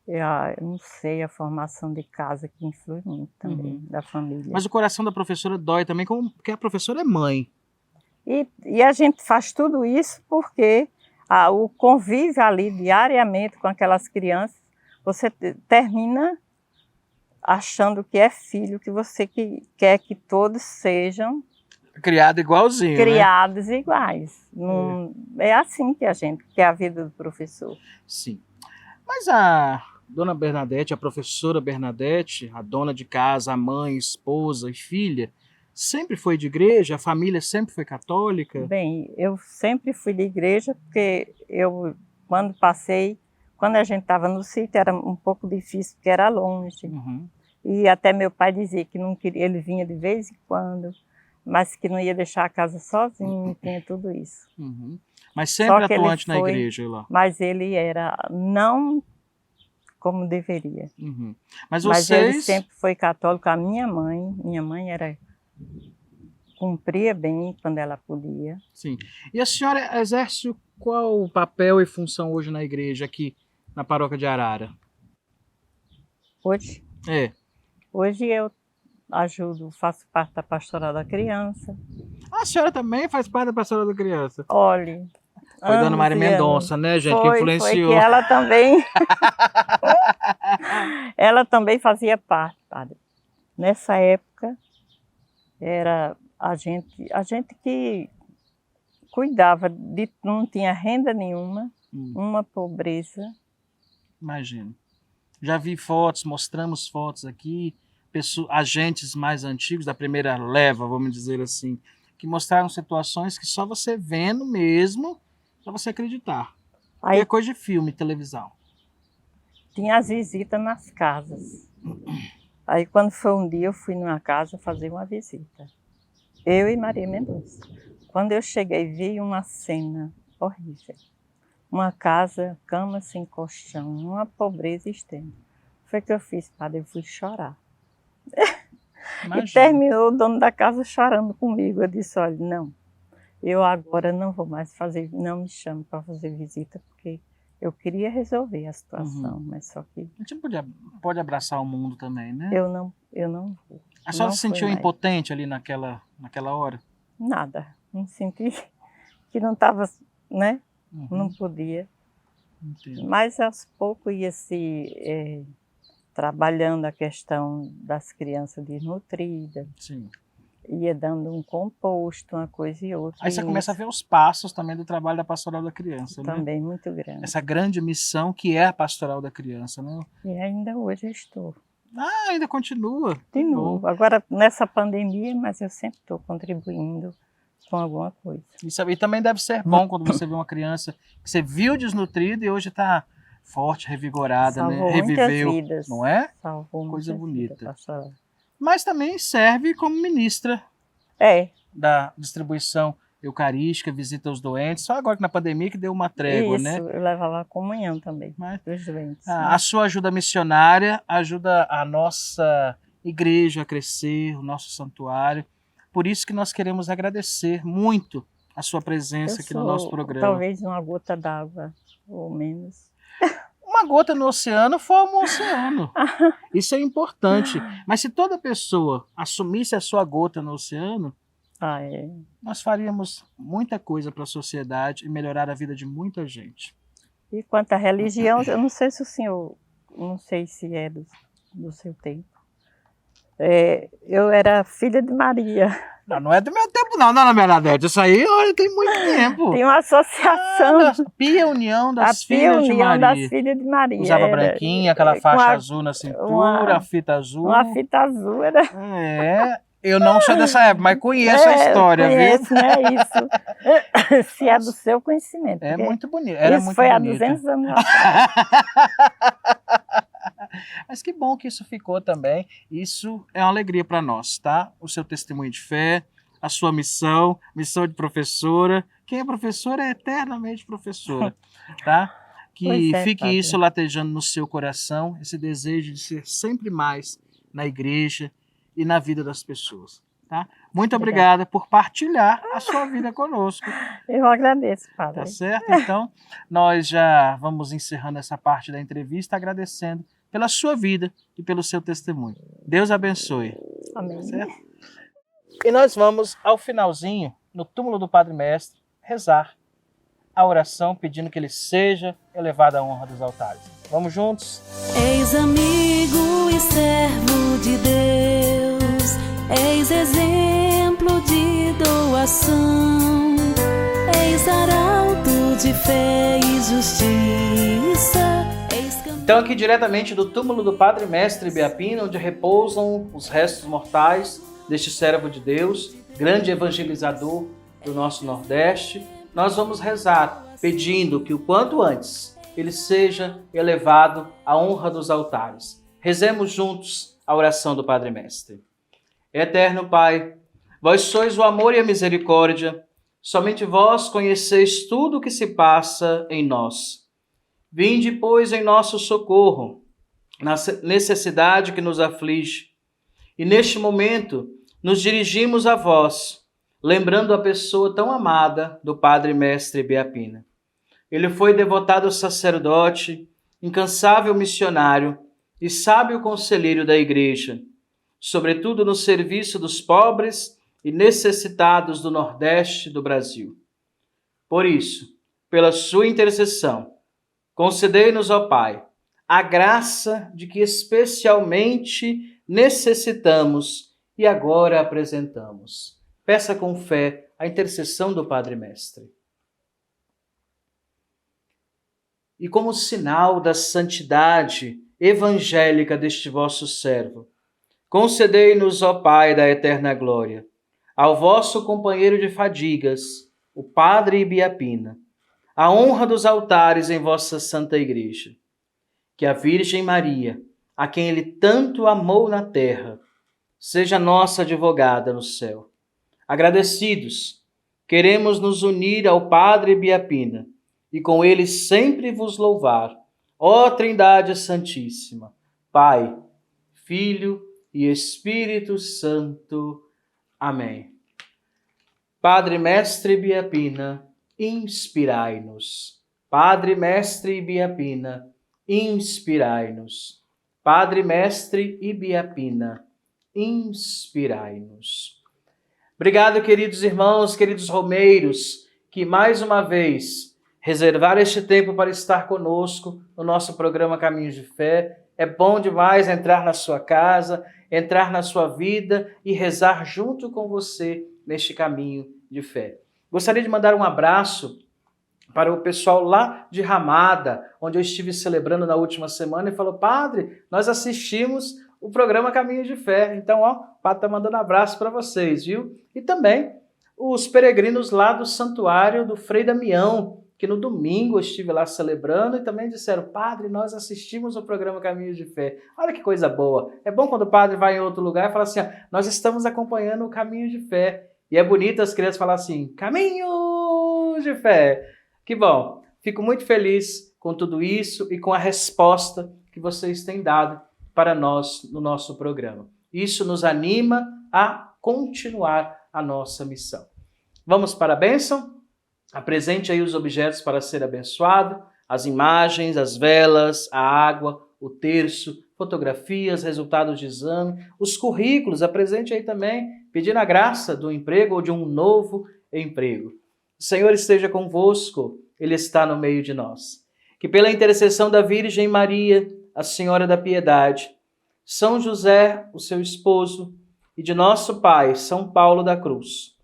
eu não sei, a formação de casa que influi muito também, da família. Mas o coração da professora dói também, porque a professora é mãe. E a gente faz tudo isso porque o convívio ali diariamente com aquelas crianças, você termina achando que é filho, que você quer que todos sejam Criado igualzinho, criados iguais. É assim que é a vida do professor. Sim. Mas a dona Bernadette, a professora Bernadette, a dona de casa, a mãe, esposa e filha, sempre foi de igreja? A família sempre foi católica? Bem, eu sempre fui de igreja, porque quando a gente estava no sítio era um pouco difícil, porque era longe. Uhum. E até meu pai dizia que não queria, ele vinha de vez em quando, mas que não ia deixar a casa sozinho, tinha tudo isso. Uhum. Mas sempre que ele atuante na foi- igreja lá. Mas ele era não como deveria. Uhum. Mas Mas ele vocês... sempre foi católico. A minha mãe cumpria bem quando ela podia. Sim. E a senhora exerce qual papel e função hoje na igreja aqui na paróquia de Arara? Hoje eu faço parte da pastoral da criança. A senhora também faz parte da pastoral da criança. Olhe, Foi Dona Maria anos e Mendonça, né, gente, que Foi influenciou. que ela também, ela também fazia parte, padre. Nessa época, era a gente que cuidava, não tinha renda nenhuma, uma pobreza. Imagino. Já vi fotos, mostramos fotos aqui, agentes mais antigos, da primeira leva, vamos dizer assim, que mostraram situações que só você vendo mesmo, para você acreditar. Aí É coisa de filme, televisão. tinha as visitas nas casas. Aí quando foi um dia, eu fui numa casa fazer uma visita. Eu e Maria Mendonça. Quando eu cheguei, vi uma cena horrível. Uma casa, cama sem colchão, uma pobreza extrema. Foi o que eu fiz, padre, eu fui chorar. Imagina. E terminou o dono da casa chorando comigo. Eu disse, olha, não, eu agora não vou mais fazer, não me chame para fazer visita, porque eu queria resolver a situação, mas só que A gente pode abraçar o mundo também, né? eu não vou. A senhora Não se sentiu foi mais. impotente ali naquela hora? Nada, não senti que não estava, né? Uhum. Não podia. Entendo. Mas aos poucos ia se trabalhando a questão das crianças desnutridas, Sim. ia dando um composto, uma coisa e outra. Aí você e começa a isso ver os passos também do trabalho da pastoral da criança, né? também muito grande. Essa grande missão que é a pastoral da criança, né? E ainda hoje eu estou. Ah, ainda continua. De Que novo, bom. agora nessa pandemia, mas eu sempre estou contribuindo com alguma coisa. E também deve ser bom quando você vê uma criança que você viu desnutrida e hoje está forte, revigorada, Salvou né? muitas Reviveu, vidas. não é? Salvou Coisa muitas bonita. vidas, pastoral. Mas também serve como ministra É, da distribuição eucarística, visita aos doentes. Só agora que na pandemia que deu uma trégua, isso, né? eu levava a comunhão também, Mas dos doentes. a sua ajuda missionária ajuda a nossa igreja a crescer, o nosso santuário. Por isso que nós queremos agradecer muito a sua presença Eu aqui no sou nosso programa. Talvez uma gota d'água, ou menos. Uma gota no oceano forma um oceano. Isso é importante. Mas se toda pessoa assumisse a sua gota no oceano, nós faríamos muita coisa para a sociedade e melhorar a vida de muita gente. E quanto à religião, eu não sei se o senhor, não sei se é do seu tempo. Eu era filha de Maria. Não é do meu tempo não, Dona Bernadette. Isso aí, olha, tem muito tempo. Tem uma associação. Pia União das A Pia Filhas de União Maria. das Filhas de Maria. Usava branquinha, aquela com faixa a- azul na cintura, a fita azul. Uma fita azul era. Eu não sou dessa época, mas conheço a história, conheço, viu? né? Isso. Se é do seu conhecimento. É porque muito bonito. Era isso muito foi há bonito. 200 anos atrás. Mas que bom que isso ficou também. Isso é uma alegria para nós, tá? O seu testemunho de fé, a sua missão de professora. Quem é professora é eternamente professora, tá? Que Pois é, fique padre. isso latejando no seu coração, esse desejo de ser sempre mais na igreja e na vida das pessoas, tá? Muito obrigada por partilhar a sua vida conosco. Eu agradeço, padre. Tá certo? Então, nós já vamos encerrando essa parte da entrevista agradecendo pela sua vida e pelo seu testemunho. Deus abençoe. Amém. Certo? E nós vamos ao finalzinho no túmulo do Padre Mestre, rezar a oração pedindo que ele seja elevado à honra dos altares. Vamos juntos? Eis amigo e servo de Deus, eis exemplo de doação, eis arauto de fé e justiça. Então aqui diretamente do túmulo do Padre Mestre Biapina, onde repousam os restos mortais deste servo de Deus, grande evangelizador do nosso Nordeste, nós vamos rezar pedindo que o quanto antes ele seja elevado à honra dos altares. Rezemos juntos a oração do Padre Mestre. Eterno Pai, vós sois o amor e a misericórdia, somente vós conheceis tudo o que se passa em nós. Vinde, pois, em nosso socorro, na necessidade que nos aflige. E neste momento nos dirigimos a vós, lembrando a pessoa tão amada do Padre Mestre Biapina. Ele foi devotado sacerdote, incansável missionário e sábio conselheiro da Igreja, sobretudo no serviço dos pobres e necessitados do Nordeste do Brasil. Por isso, pela sua intercessão, concedei-nos, ó Pai, a graça de que especialmente necessitamos e agora apresentamos. Peça com fé a intercessão do Padre Mestre. E como sinal da santidade evangélica deste vosso servo, concedei-nos, ó Pai da eterna glória, ao vosso companheiro de fadigas, o Padre Ibiapina, a honra dos altares em vossa Santa Igreja. Que a Virgem Maria, a quem ele tanto amou na terra, seja nossa advogada no céu. Agradecidos, queremos nos unir ao Padre Biapina e com ele sempre vos louvar, ó Trindade Santíssima, Pai, Filho e Espírito Santo. Amém. Padre Mestre Biapina, inspirai-nos. Padre Mestre Ibiapina, inspirai-nos. Padre Mestre Ibiapina, inspirai-nos. Obrigado, queridos irmãos, queridos romeiros, que mais uma vez reservaram este tempo para estar conosco no nosso programa Caminhos de Fé. É bom demais entrar na sua casa, entrar na sua vida e rezar junto com você neste caminho de fé. Gostaria de mandar um abraço para o pessoal lá de Ramada, onde eu estive celebrando na última semana, e falou: Padre, nós assistimos o programa Caminho de Fé. Então, ó, o Padre está mandando abraço para vocês, viu? E também os peregrinos lá do Santuário do Frei Damião, que no domingo eu estive lá celebrando, e também disseram: Padre, nós assistimos o programa Caminho de Fé. Olha que coisa boa. É bom quando o padre vai em outro lugar e fala assim: ó, nós estamos acompanhando o Caminho de Fé. E é bonito as crianças falarem assim: Caminho de Fé. Que bom. Fico muito feliz com tudo isso e com a resposta que vocês têm dado para nós no nosso programa. Isso nos anima a continuar a nossa missão. Vamos para a bênção? Apresente aí os objetos para ser abençoado, as imagens, as velas, a água, o terço, fotografias, resultados de exame, os currículos. Apresente aí também, pedindo a graça do emprego ou de um novo emprego. O Senhor esteja convosco, Ele está no meio de nós. Que pela intercessão da Virgem Maria, a Senhora da Piedade, São José, o seu esposo, e de nosso Pai, São Paulo da Cruz,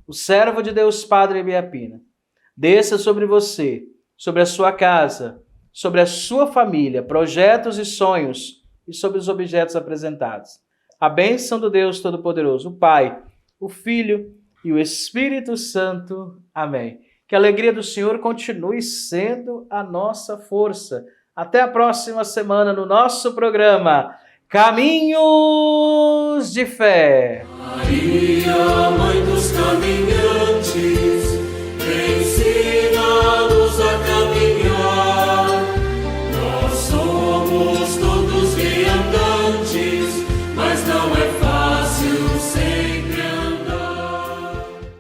o servo de Deus Padre Biapina, desça sobre você, sobre a sua casa, sobre a sua família, projetos e sonhos, e sobre os objetos apresentados. A bênção do Deus Todo-Poderoso, o Pai, o Filho e o Espírito Santo. Amém. Que a alegria do Senhor continue sendo a nossa força. Até a próxima semana no nosso programa Caminhos de Fé. Maria, Mãe